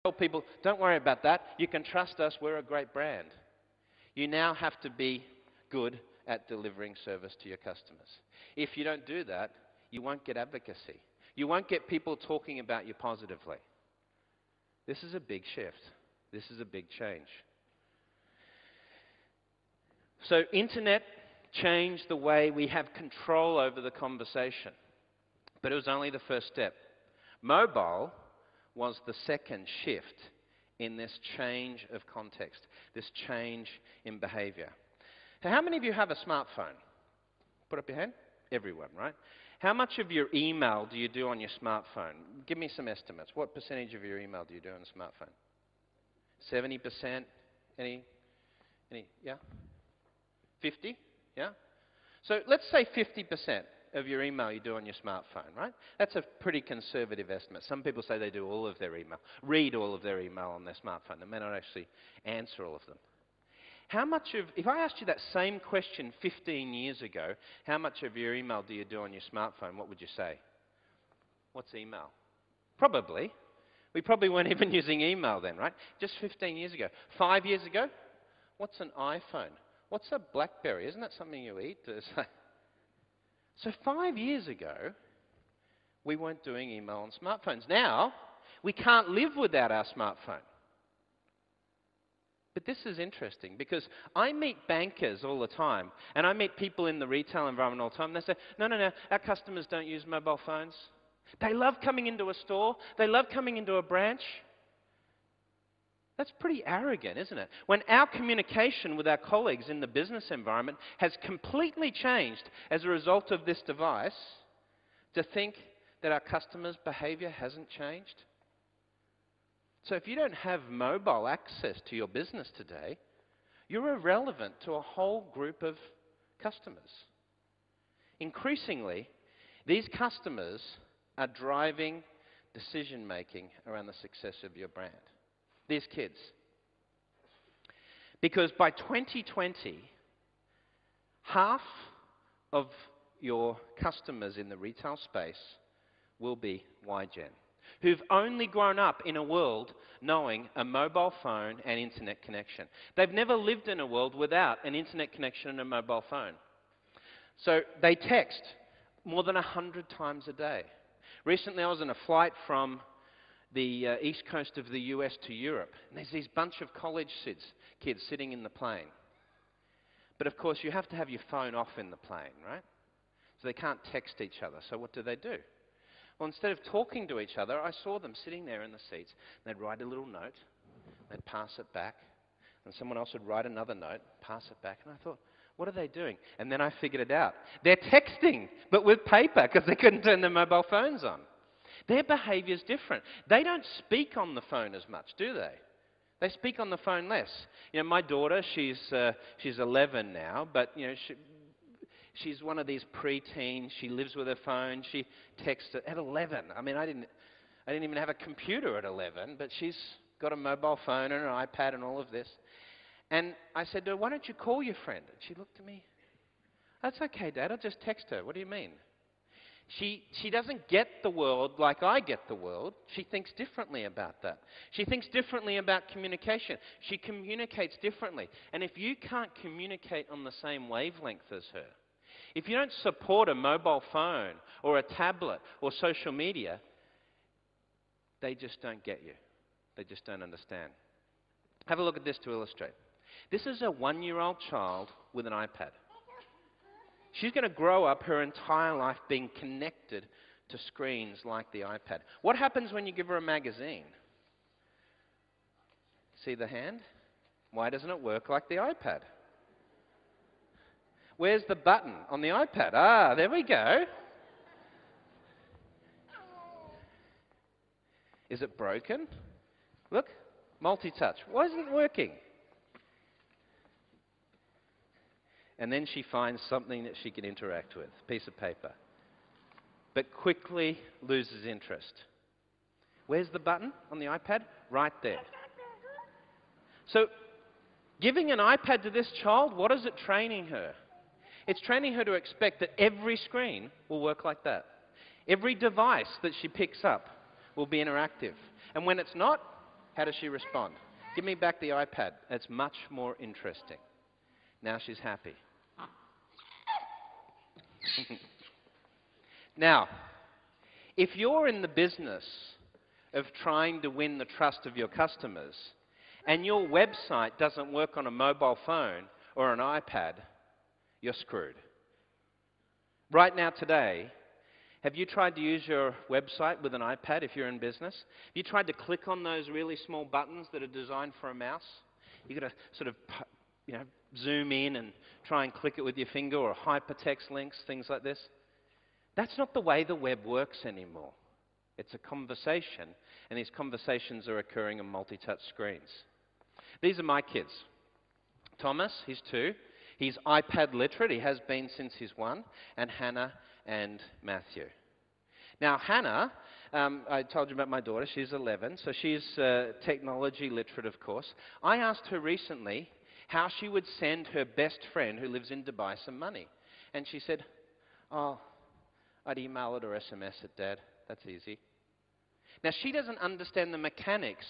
tell people, don't worry about that. You can trust us. We're a great brand. You now have to be good at delivering service to your customers. If you don't do that, you won't get advocacy. You won't get people talking about you positively. This is a big shift. This is a big change. So internet changed the way we have control over the conversation. But it was only the first step. Mobile was the second shift in this change of context, this change in behavior. So how many of you have a smartphone? Put up your hand. Everyone, right? How much of your email do you do on your smartphone? Give me some estimates. What percentage of your email do you do on a smartphone? 70%? Any? Yeah? 50? Yeah? So let's say 50% of your email you do on your smartphone, right? That's a pretty conservative estimate. Some people say they do all of their email, read all of their email on their smartphone. They may not actually answer all of them. How much of, if I asked you that same question 15 years ago, how much of your email do you do on your smartphone, what would you say? What's email? Probably. We probably weren't even using email then, right? Just 15 years ago. 5 years ago, what's an iPhone? What's a BlackBerry? Isn't that something you eat? So 5 years ago, we weren't doing email on smartphones. Now, we can't live without our smartphone. But this is interesting because I meet bankers all the time, and I meet people in the retail environment all the time, and they say, no, our customers don't use mobile phones. They love coming into a store. They love coming into a branch. That's pretty arrogant, isn't it? When our communication with our colleagues in the business environment has completely changed as a result of this device, to think that our customers' behavior hasn't changed. So if you don't have mobile access to your business today, you're irrelevant to a whole group of customers. Increasingly, these customers are driving decision-making around the success of your brand. These kids. Because by 2020, half of your customers in the retail space will be YGen, who've only grown up in a world knowing a mobile phone and internet connection. They've never lived in a world without an internet connection and a mobile phone. So they text more than 100 times a day. Recently I was on a flight from the east coast of the US to Europe, and there's these bunch of college kids sitting in the plane. But of course you have to have your phone off in the plane, right? So they can't text each other. So what do? Well, instead of talking to each other, I saw them sitting there in the seats. They'd write a little note, they'd pass it back, and someone else would write another note, pass it back, and I thought, what are they doing? And then I figured it out. They're texting, but with paper, because they couldn't turn their mobile phones on. Their behaviour's different. They don't speak on the phone as much, do they? They speak on the phone less. You know, my daughter, she's 11 now, but you know, she's one of these pre-teens. She lives with her phone. She texts at 11. I mean, I didn't even have a computer at 11, but she's got a mobile phone and an iPad and all of this. And I said to her, why don't you call your friend? And she looked at me. That's okay, Dad. I'll just text her. What do you mean? She doesn't get the world like I get the world. She thinks differently about that. She thinks differently about communication. She communicates differently. And if you can't communicate on the same wavelength as her, if you don't support a mobile phone or a tablet or social media, they just don't get you. They just don't understand. Have a look at this to illustrate. This is a 1-year-old child with an iPad. She's going to grow up her entire life being connected to screens like the iPad. What happens when you give her a magazine? See the hand? Why doesn't it work like the iPad? Where's the button on the iPad? Ah, there we go. Is it broken? Look, multi-touch. Why isn't it working? And then she finds something that she can interact with, a piece of paper, but quickly loses interest. Where's the button on the iPad? Right there. So giving an iPad to this child, what is it training her? It's training her to expect that every screen will work like that. Every device that she picks up will be interactive. And when it's not, How does she respond? Give me back the iPad. It's much more interesting. Now she's happy. Now, if you're in the business of trying to win the trust of your customers and your website doesn't work on a mobile phone or an iPad, you're screwed. Right now, today, have you tried to use your website with an iPad if you're in business? Have you tried to click on those really small buttons that are designed for a mouse? You've got to sort of, zoom in and try and click it with your finger, or hypertext links, things like this. That's not the way the web works anymore. It's a conversation, and these conversations are occurring on multi-touch screens. These are my kids. Thomas, he's 2. He's iPad literate. He has been since he's 1. And Hannah and Matthew. Now, Hannah, I told you about my daughter. She's 11, so she's technology literate, of course. I asked her recently how she would send her best friend who lives in Dubai some money. And she said, oh, I'd email it or SMS it, Dad. That's easy. Now, she doesn't understand the mechanics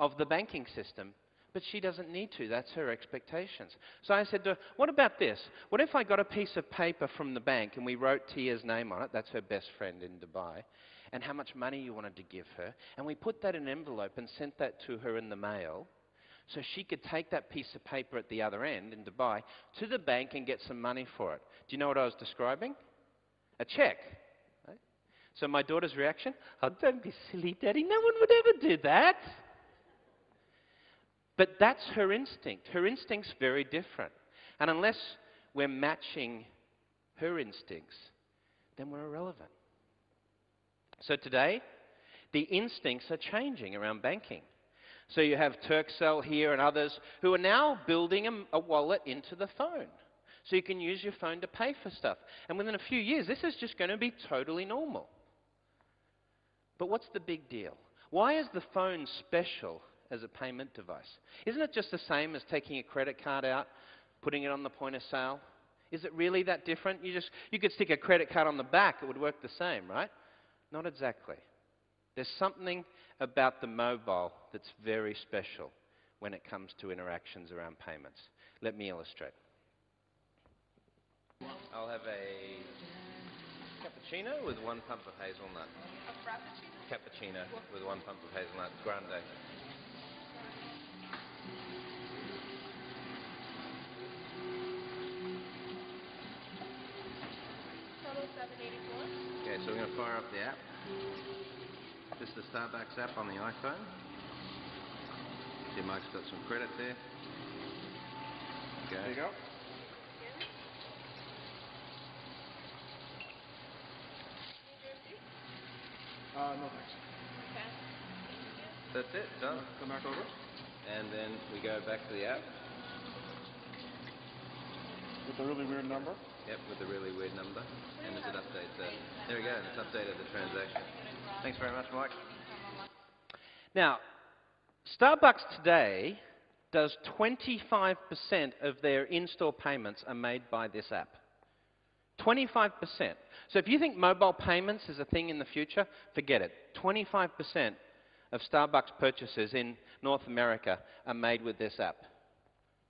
of the banking system, but she doesn't need to. That's her expectations. So I said to her, what about this? What if I got a piece of paper from the bank and we wrote Tia's name on it, that's her best friend in Dubai, and how much money you wanted to give her, and we put that in an envelope and sent that to her in the mail, so she could take that piece of paper at the other end in Dubai to the bank and get some money for it. Do you know what I was describing? A check. Right? So my daughter's reaction, oh, don't be silly, Daddy. No one would ever do that. But that's her instinct. Her instinct's very different. And unless we're matching her instincts, then we're irrelevant. So today, the instincts are changing around banking. So you have Turkcell here and others who are now building a wallet into the phone. So you can use your phone to pay for stuff. And within a few years, this is just going to be totally normal. But what's the big deal? Why is the phone special as a payment device? Isn't it just the same as taking a credit card out, putting it on the point of sale? Is it really that different? You could stick a credit card on the back, it would work the same, right? Not exactly. There's something about the mobile that's very special when it comes to interactions around payments. Let me illustrate. I'll have a cappuccino with 1 pump of hazelnut. A frappuccino? Cappuccino with 1 pump of hazelnut, grande. Total $7.84. Okay, so we're going to fire up the app. This is the Starbucks app on the iPhone. See, Mike's got some credit there. Okay. There you go. No thanks. Okay. That's it, done. Come back over. And then we go back to the app. With a really weird number. Yep, with a really weird number. And as it updates there we go, and it's updated the transaction. Thanks very much, Mike. Now, Starbucks today does 25% of their in-store payments are made by this app. 25%. So if you think mobile payments is a thing in the future, forget it. 25% of Starbucks purchases in North America are made with this app.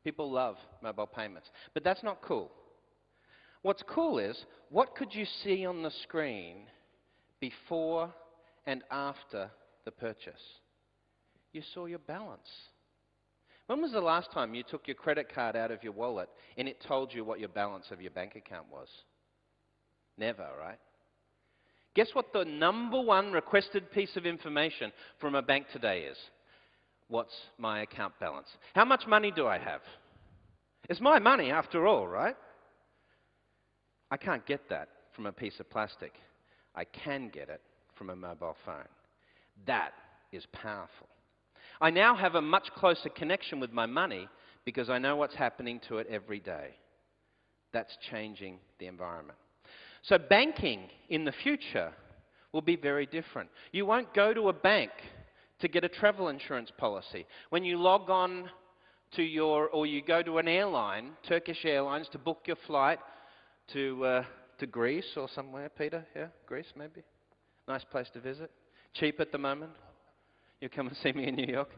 People love mobile payments. But that's not cool. What's cool is, what could you see on the screen before and after the purchase? You saw your balance. When was the last time you took your credit card out of your wallet and it told you what your balance of your bank account was? Never, right? Guess what the number 1 requested piece of information from a bank today is? What's my account balance? How much money do I have? It's my money after all, right? I can't get that from a piece of plastic. I can get it from a mobile phone. That is powerful. I now have a much closer connection with my money because I know what's happening to it every day. That's changing the environment. So banking in the future will be very different. You won't go to a bank to get a travel insurance policy. When you log on to or you go to an airline, Turkish Airlines, to book your flight to Greece or somewhere, Peter? Yeah, Greece maybe? Nice place to visit. Cheap at the moment. You'll come and see me in New York.